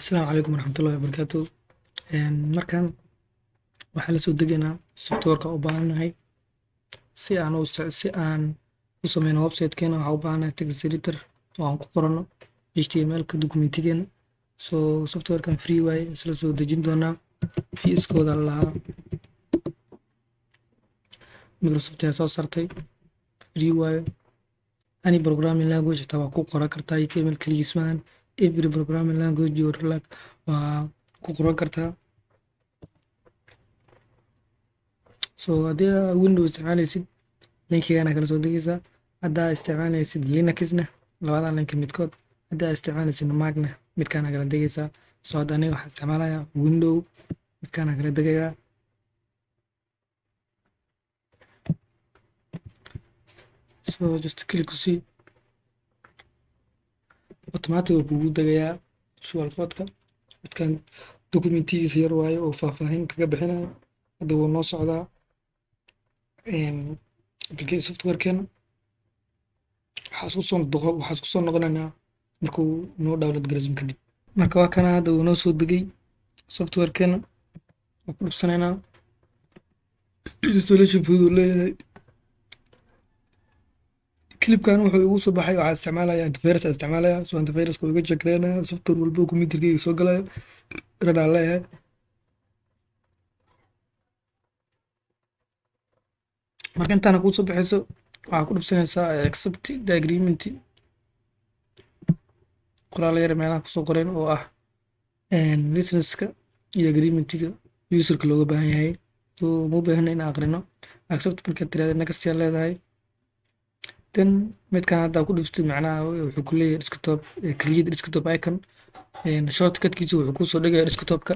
Asalaamu calaykum waraxmatullaahi wabarakaatu. Markan waxaa la soo degaynaa softwareka u baahanahay si aan u sameyno website-keena. Waxaan u baahanahay text editor oo aan ku qorano HTML-ka dokumentigeena. Softwarekan free waaye, isla soo dejin doonaa. VS-kooda la lahaa Microsoft ayaa soo saartay, free waaye. Any programming language xitaa waa ku qoran kartaa. HTML kaligiis maahan, every programming language waa ku qoran kartaa. haddii aad Windows isticmaalaysid, linkigan kala soo degaysaa. Haddaa isticmaalaysid Linuxna, labadan link midkood. Haddii aad isticmaalaysid Macna, midkaan kala degaysaa. Hadda aniga waxaan isticmaalayaa Window, midkaan kala degayaa. Just click ku sii, automatic wuu kugu degayaa visual code-ka. Midkaan dokumentigiisa yar waaye oo faahfaahin kaga bixinayo. Hadda wuu noo socdaa application softwarekeena. waxaan isku soo noqonaynaa markuu noo download gareysmo kadib. Marka waa kana hadda wuu noo soo degay softwarekeena. waan ku dhibsanaynaa. Installation fudud uu leeyahay. clipkan wuxuu igu soo baxay, waxaan isticmaalayaa antivirus. Antiviruska wuu iga jekreynaya software walbo computerkeyga soo galayo radaan leeyahay. marka intaana kuu soo baxayso waxaa ku dhibsanaysaa accept the agreement. qoraal yar meelaha kusoo qoreen oo ah licenska iyo agreementiga userka looga baahan yahay. ma u baahna in aqrino. accept markaad tiraahdo next yaa leedahay. then midkaan hadda ku dhiftid macnaha wuxuu ku leeyahay desktop, create desktop icon. shortcutkiisa wuxuu kusoo dhigaya desktopka.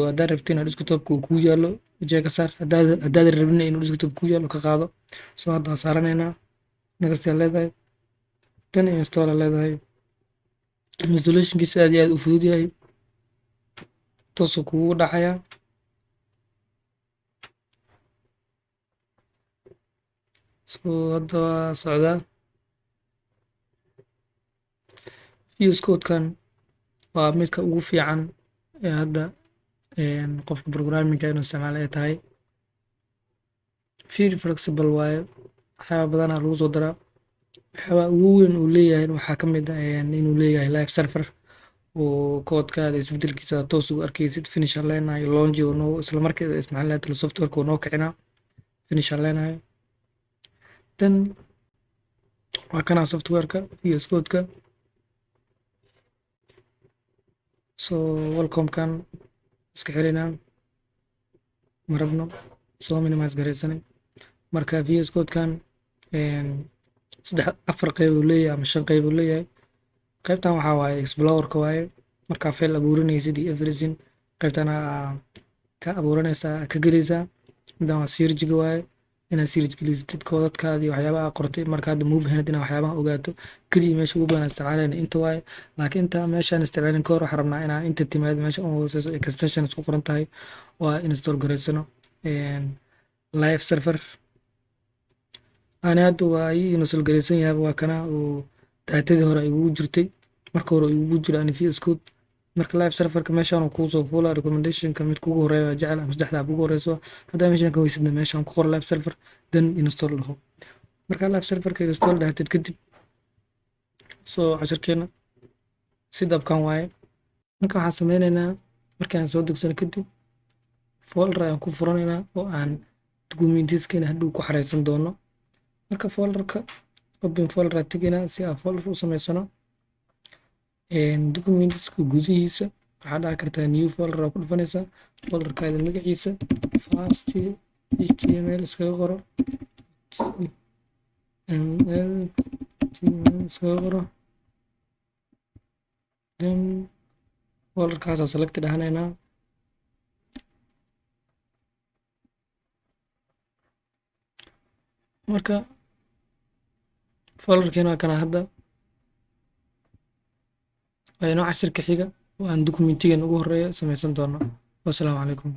haddaad rabto inaad desktopka uu kuu yaalo ka saar. haddaad rabin inuu desktop kuu yaalo ka qaado. hadda waan saaranaynaa. next yaa leedahay. then install aa leedahay. installationkiisa aad iyo aad u fudud yahay, toosuu kugu dhacayaa. hadda waa socdaa. VS Code-kan waa midka ugu fiican ee hadda qofka programmingka inuu isticmaalo ay tahay. very flexible waaye, waxyaaba badanaa lagu soo daraa. waxyaaba ugu weyn uu leeyahay waxaa ka mid ah inuu leeyahay live server oo koodkaada isbedelkiisa toos ugu arkaysid. finish aan leenahay, launch oo isla markiiba isticmaalayaa softwareka oo noo kicinaa. finish aan leenahay. then waa kana softwareka VS Code-ka. welcome-kan iska xirinaa ma rabno, soo minimize garaysanay. marka VS Code-kan 4 qayb uu leeyahay ama 5 qayb uu leeyahay. qaybtan waxaa waaye explorer-ka waaye, markaa file abuuranaysid iyo everything qaybtan ka abuuranaysaa, ka gelaysaa. midan waa search-ga waaye, inaad search gelisid koodadkaadii waxyaabaha qortay. marka hadda move ahayd inaad waxyaabaha ogaato keliya meesha ugu badan isticmaalayna inta waaye. laakiin inta meeshaan isticmaalin kahor waxaan rabnaa inaan inta timaado meesha u hooseyso extension isku qoran tahay waa install gareysano live server. ani hadda waa ii install gareysan yahay. waa kana oo daatadii hore igugu jirtay, marka hore igugu jira ani VS Code. marka live serverka meeshaan kuu soo fuula recommendationka mid kugu horeeya waa jecel ama 3 ugu horeyso. haddaa meeshaan ka weysidna meeshaan ku qor live server then install dhaho. marka live serverka install dhahatid kadib casharkeena sidabkan waaye. marka waxaan sameynaynaa markaan soo degsano kadib folder ayaan ku furanaynaa oo aan documentskeena hadhow ku xareysan doono. marka folderka open folder aad tegaynaa si aan folder u sameysano. documentska gudihiisa waxaa dhaca kartaa new folder ku dhufanaysaa. folderkaada magaciisa fast html iskaga qoro, iskaga qoro. then folderkaasa select dhahanaynaa. marka folderkeena waa kana hadda waa inoo cashirka xiga oo aan dokumentigan ugu horeeya sameysan doono. wassalaamu calaykum.